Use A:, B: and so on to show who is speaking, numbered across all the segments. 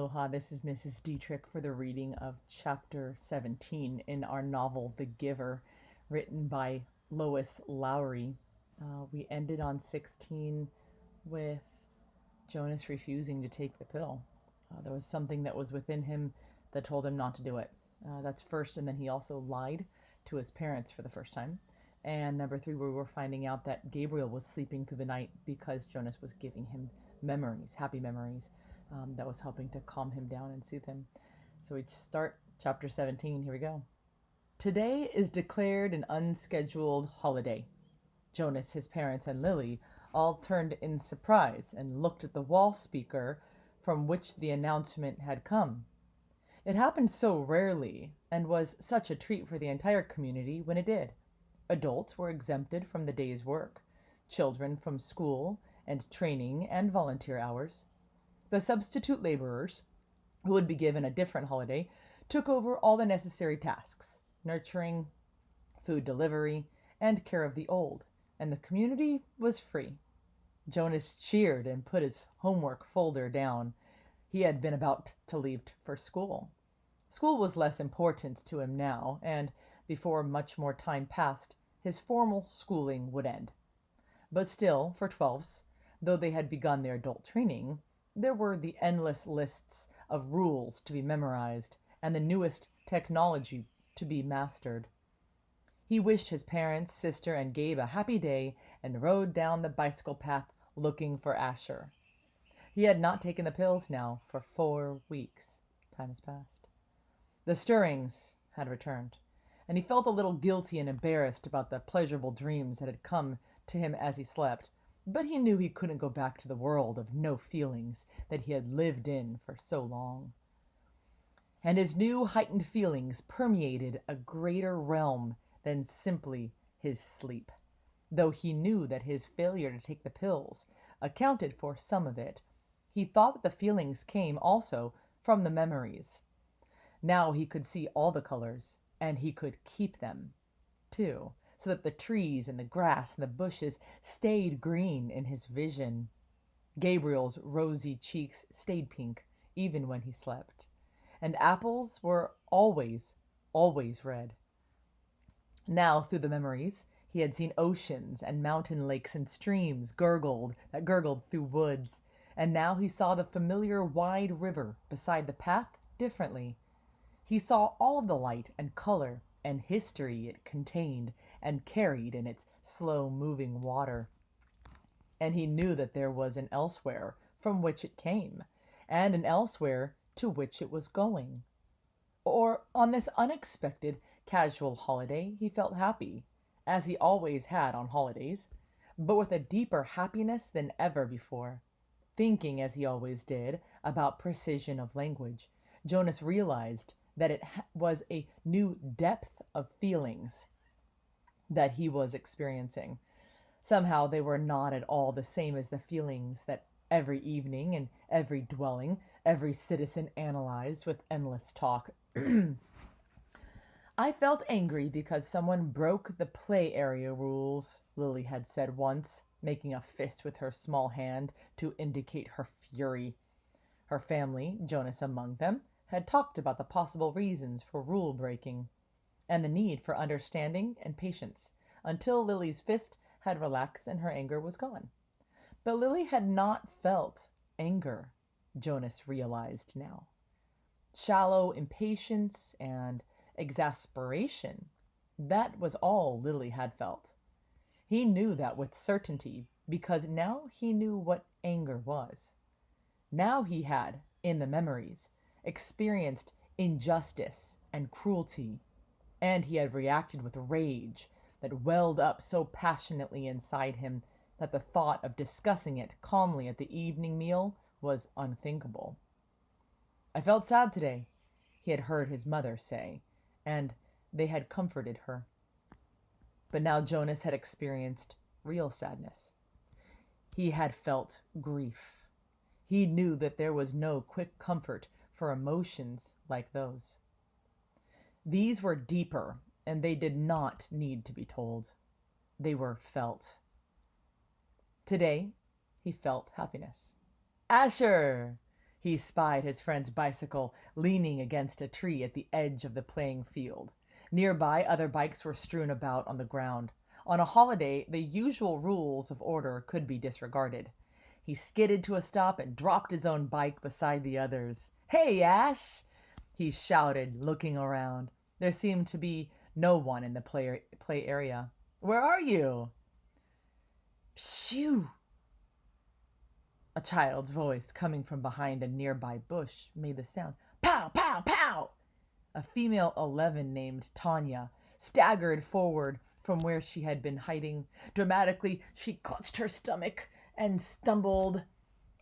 A: Aloha, this is Mrs. Dietrich for the reading of Chapter 17 in our novel The Giver, written by Lois Lowry. We ended on 16 with Jonas refusing to take the pill. There was something that was within him that told him not to do it. That's first, and then he also lied to his parents for the first time. And number 3, we were finding out that Gabriel was sleeping through the night because Jonas was giving him memories, happy memories. That was helping to calm him down and soothe him. So we start chapter 17. Here we go. Today is declared an unscheduled holiday. Jonas, his parents, and Lily all turned in surprise and looked at the wall speaker from which the announcement had come. It happened so rarely and was such a treat for the entire community when it did. Adults were exempted from the day's work, children from school and training and volunteer hours. The substitute laborers, who would be given a different holiday, took over all the necessary tasks, nurturing, food delivery, and care of the old, and the community was free. Jonas cheered and put his homework folder down. He had been about to leave for school. School was less important to him now, and before much more time passed, his formal schooling would end. But still, for 12s, though they had begun their adult training, there were the endless lists of rules to be memorized and the newest technology to be mastered. He wished his parents, sister, and Gabe a happy day and rode down the bicycle path looking for Asher. He had not taken the pills now for 4 weeks. Time has passed. The stirrings had returned, and he felt a little guilty and embarrassed about the pleasurable dreams that had come to him as he slept. But he knew he couldn't go back to the world of no feelings that he had lived in for so long. And his new heightened feelings permeated a greater realm than simply his sleep. Though he knew that his failure to take the pills accounted for some of it, he thought that the feelings came also from the memories. Now he could see all the colors, and he could keep them, too, so that the trees and the grass and the bushes stayed green in his vision. Gabriel's rosy cheeks stayed pink, even when he slept, and apples were always red. Now, through the memories, he had seen oceans and mountain lakes and streams that gurgled through woods, and now he saw the familiar wide river beside the path differently. He saw all of the light and color and history it contained and carried in its slow-moving water. And he knew that there was an elsewhere from which it came, and an elsewhere to which it was going. Or on this unexpected, casual holiday, he felt happy, as he always had on holidays, but with a deeper happiness than ever before. Thinking, as he always did, about precision of language, Jonas realized that it was a new depth of feelings that he was experiencing. Somehow they were not at all the same as the feelings that every evening and every dwelling, every citizen analyzed with endless talk. I felt angry because someone broke the play area rules, Lily had said once, making a fist with her small hand to indicate her fury. Her family, Jonas among them, had talked about the possible reasons for rule breaking and the need for understanding and patience until Lily's fist had relaxed and her anger was gone. But Lily had not felt anger, Jonas realized now. Shallow impatience and exasperation, that was all Lily had felt. He knew that with certainty because now he knew what anger was. Now he had, in the memories, experienced injustice and cruelty, and he had reacted with rage that welled up so passionately inside him that the thought of discussing it calmly at the evening meal was unthinkable. I felt sad today, he had heard his mother say, and they had comforted her. But now Jonas had experienced real sadness. He had felt grief. He knew that there was no quick comfort for emotions like those. These were deeper, and they did not need to be told. They were felt. Today, he felt happiness. Asher! He spied his friend's bicycle leaning against a tree at the edge of the playing field. Nearby, other bikes were strewn about on the ground. On a holiday, the usual rules of order could be disregarded. He skidded to a stop and dropped his own bike beside the others. "Hey, Ash!" he shouted, looking around. There seemed to be no one in the play area. "Where are you?" "Phew!" A child's voice, coming from behind a nearby bush, made the sound. "Pow, pow, pow!" A female 11 named Tanya staggered forward from where she had been hiding. Dramatically, she clutched her stomach and stumbled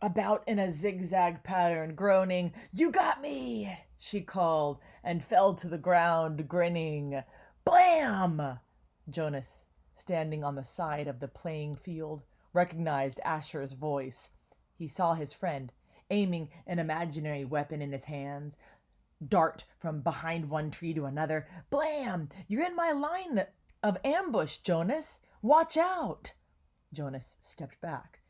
A: about in a zigzag pattern, groaning. "You got me!" she called, and fell to the ground, grinning. Blam! Jonas, standing on the side of the playing field, recognized Asher's voice. He saw his friend, aiming an imaginary weapon in his hands, dart from behind one tree to another. "Blam! You're in my line of ambush, Jonas! Watch out!" Jonas stepped back.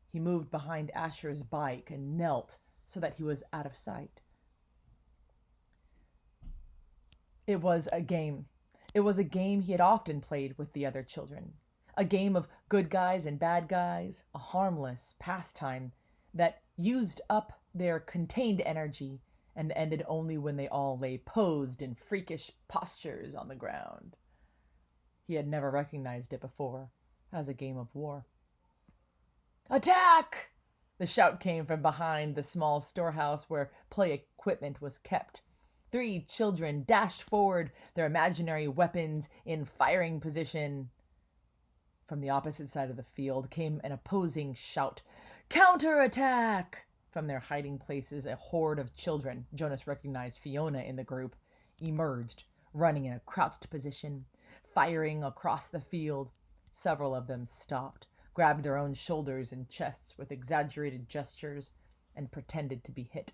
A: He moved behind Asher's bike and knelt so that he was out of sight. It was a game. It was a game he had often played with the other children. A game of good guys and bad guys, a harmless pastime that used up their contained energy and ended only when they all lay posed in freakish postures on the ground. He had never recognized it before as a game of war. "Attack!" The shout came from behind the small storehouse where play equipment was kept. 3 children dashed forward, their imaginary weapons in firing position. From the opposite side of the field came an opposing shout. "Counterattack!" From their hiding places, a horde of children, Jonas recognized Fiona in the group, emerged, running in a crouched position, firing across the field. Several of them stopped, grabbed their own shoulders and chests with exaggerated gestures, and pretended to be hit.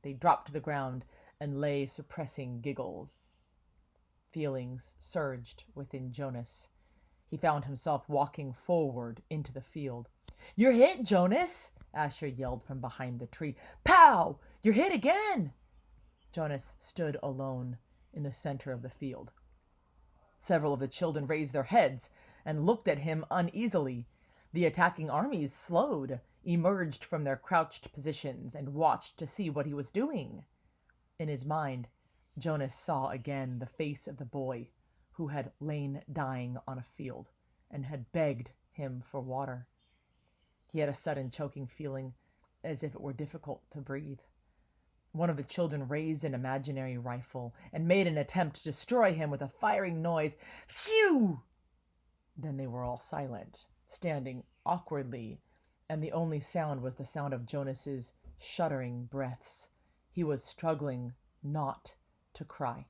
A: They dropped to the ground and lay suppressing giggles. Feelings surged within Jonas. He found himself walking forward into the field. "You're hit, Jonas!" Asher yelled from behind the tree. "Pow! You're hit again!" Jonas stood alone in the center of the field. Several of the children raised their heads and looked at him uneasily. The attacking armies slowed, emerged from their crouched positions, and watched to see what he was doing. In his mind, Jonas saw again the face of the boy who had lain dying on a field and had begged him for water. He had a sudden choking feeling, as if it were difficult to breathe. One of the children raised an imaginary rifle and made an attempt to destroy him with a firing noise. Phew! Then they were all silent, standing awkwardly, and the only sound was the sound of Jonas's shuddering breaths. He was struggling not to cry.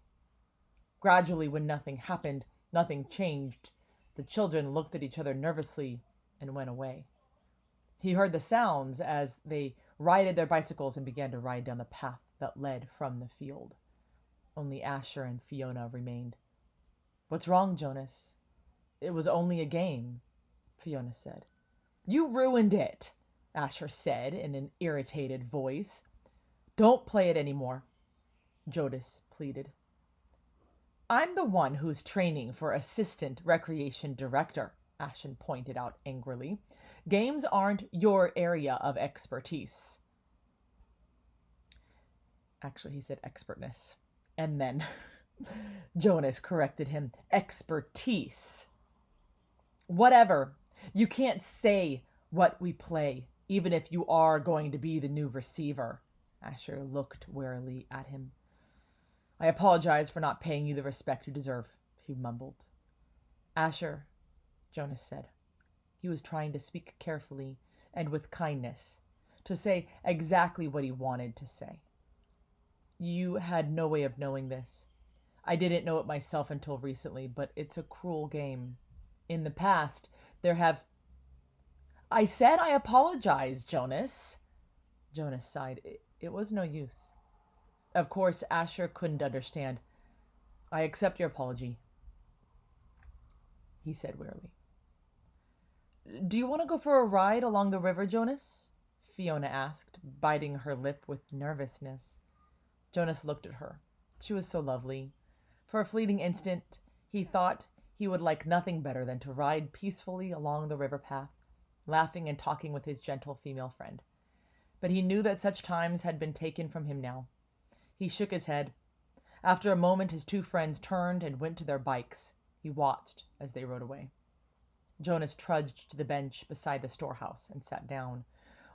A: Gradually, when nothing happened, nothing changed. The children looked at each other nervously and went away. He heard the sounds as they righted their bicycles and began to ride down the path that led from the field. Only Asher and Fiona remained. "What's wrong, Jonas?" "It was only a game," Fiona said. "You ruined it," Asher said in an irritated voice. "Don't play it anymore," Jonas pleaded. "I'm the one who's training for assistant recreation director," Ashen pointed out angrily. "Games aren't your area of expertise." Actually, he said expertness. And then Jonas corrected him. "Expertise." "Whatever. You can't say what we play, even if you are going to be the new receiver." Asher looked warily at him. "I apologize for not paying you the respect you deserve," he mumbled. "Asher," Jonas said. He was trying to speak carefully and with kindness, to say exactly what he wanted to say. "You had no way of knowing this. I didn't know it myself until recently, but it's a cruel game. In the past, there have—" "I said I apologize, Jonas." Jonas sighed. It was no use. Of course, Asher couldn't understand. "I accept your apology," he said wearily. "Do you want to go for a ride along the river, Jonas?" Fiona asked, biting her lip with nervousness. Jonas looked at her. She was so lovely. For a fleeting instant, he thought he would like nothing better than to ride peacefully along the river path, laughing and talking with his gentle female friend. But he knew that such times had been taken from him now. He shook his head. After a moment, his two friends turned and went to their bikes. He watched as they rode away. Jonas trudged to the bench beside the storehouse and sat down,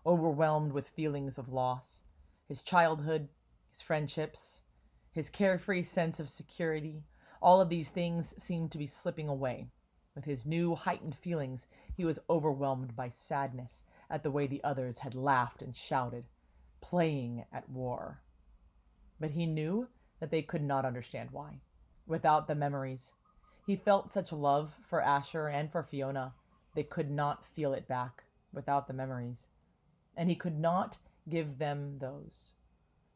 A: overwhelmed with feelings of loss. His childhood, his friendships, his carefree sense of security, all of these things seemed to be slipping away. With his new heightened feelings, he was overwhelmed by sadness at the way the others had laughed and shouted, playing at war. But he knew that they could not understand why. Without the memories, he felt such love for Asher and for Fiona. They could not feel it back without the memories. And he could not give them those.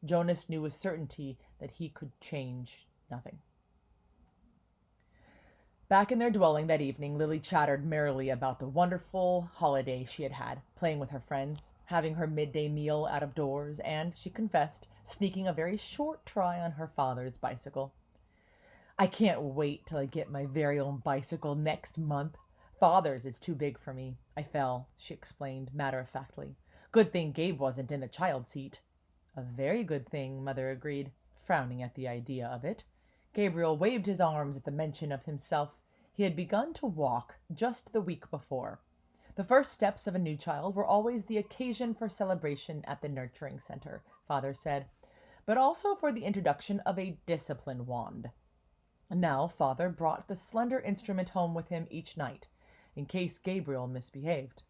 A: Jonas knew with certainty that he could change nothing. Back in their dwelling that evening, Lily chattered merrily about the wonderful holiday she had had, playing with her friends, having her midday meal out of doors, and, she confessed, sneaking a very short try on her father's bicycle. "I can't wait till I get my very own bicycle next month. Father's is too big for me. I fell," she explained matter-of-factly. "Good thing Gabe wasn't in the child seat." "A very good thing," Mother agreed, frowning at the idea of it. Gabriel waved his arms at the mention of himself. He had begun to walk just the week before. The first steps of a new child were always the occasion for celebration at the nurturing center, Father said, but also for the introduction of a discipline wand. Now Father brought the slender instrument home with him each night, in case Gabriel misbehaved.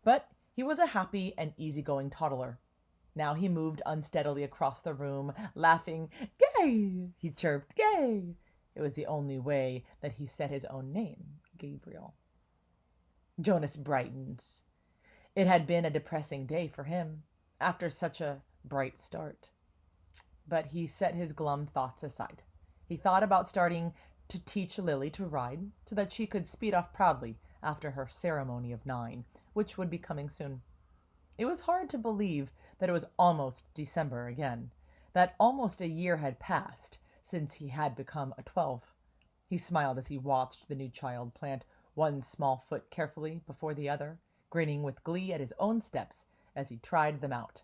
A: But he was a happy and easygoing toddler. Now he moved unsteadily across the room, laughing. "Gay!" he chirped. "Gay!" It was the only way that he said his own name, Gabriel. Jonas brightened. It had been a depressing day for him, after such a bright start. But he set his glum thoughts aside. He thought about starting to teach Lily to ride so that she could speed off proudly after her ceremony of 9, which would be coming soon. It was hard to believe that it was almost December again, that almost a year had passed since he had become a 12. He smiled as he watched the new child plant one small foot carefully before the other, grinning with glee at his own steps as he tried them out.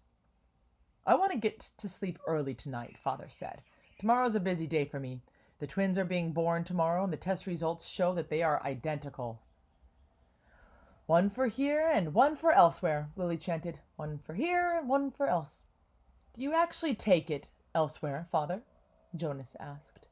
A: "I want to get to sleep early tonight," Father said. "Tomorrow's a busy day for me. The twins are being born tomorrow, and the test results show that they are identical." "One for here and one for elsewhere," Lily chanted. "One for here and one for else." "Do you actually take it elsewhere, Father?" Jonas asked.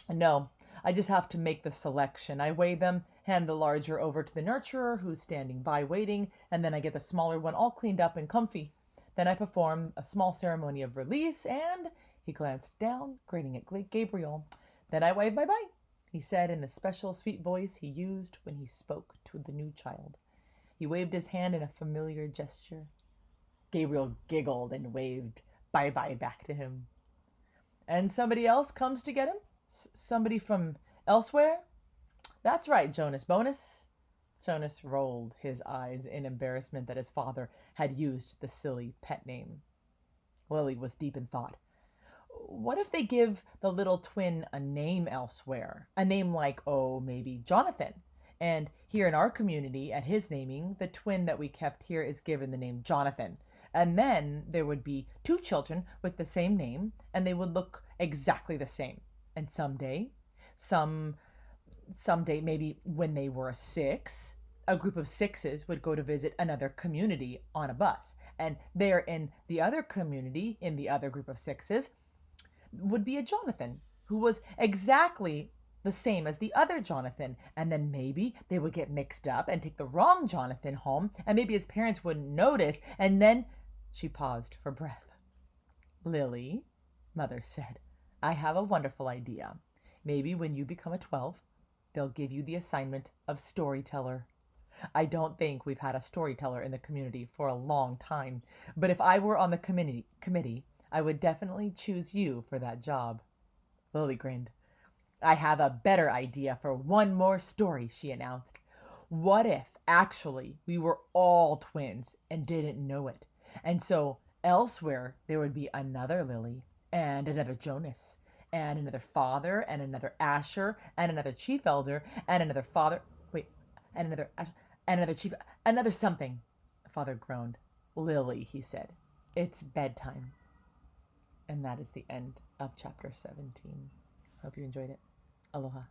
A: "No, I just have to make the selection. I weigh them, hand the larger over to the nurturer who's standing by waiting, and then I get the smaller one all cleaned up and comfy. Then I perform a small ceremony of release and," he glanced down, grinning at Gabriel. "Then I wave bye-bye," he said in the special sweet voice he used when he spoke to the new child. He waved his hand in a familiar gesture. Gabriel giggled and waved bye-bye back to him. "And somebody else comes to get him? Somebody from elsewhere?" "That's right, Jonas Bonus." Jonas rolled his eyes in embarrassment that his father had used the silly pet name. Lily was deep in thought. "What if they give the little twin a name elsewhere? A name like, maybe Jonathan. And here in our community, at his naming, the twin that we kept here is given the name Jonathan. And then there would be 2 children with the same name, and they would look exactly the same. And someday, maybe when they were 6, a group of 6s would go to visit another community on a bus. And there in the other community, in the other group of 6s, would be a Jonathan who was exactly the same as the other Jonathan. And then maybe they would get mixed up and take the wrong Jonathan home, and maybe his parents wouldn't notice. And then," she paused for breath. "Lily," Mother said, "I have a wonderful idea. Maybe when you become a 12, they'll give you the assignment of storyteller. I don't think we've had a storyteller in the community for a long time, but if I were on the committee, I would definitely choose you for that job." Lily grinned. "I have a better idea for one more story," she announced. "What if, Actually, we were all twins and didn't know it. And so elsewhere, there would be another Lily and another Jonas and another father and another Asher and another chief elder and another father. Wait, and another Asher and another chief, another something. Father groaned. Lily, he said, it's bedtime. And that is the end of chapter 17. Hope you enjoyed it. Aloha.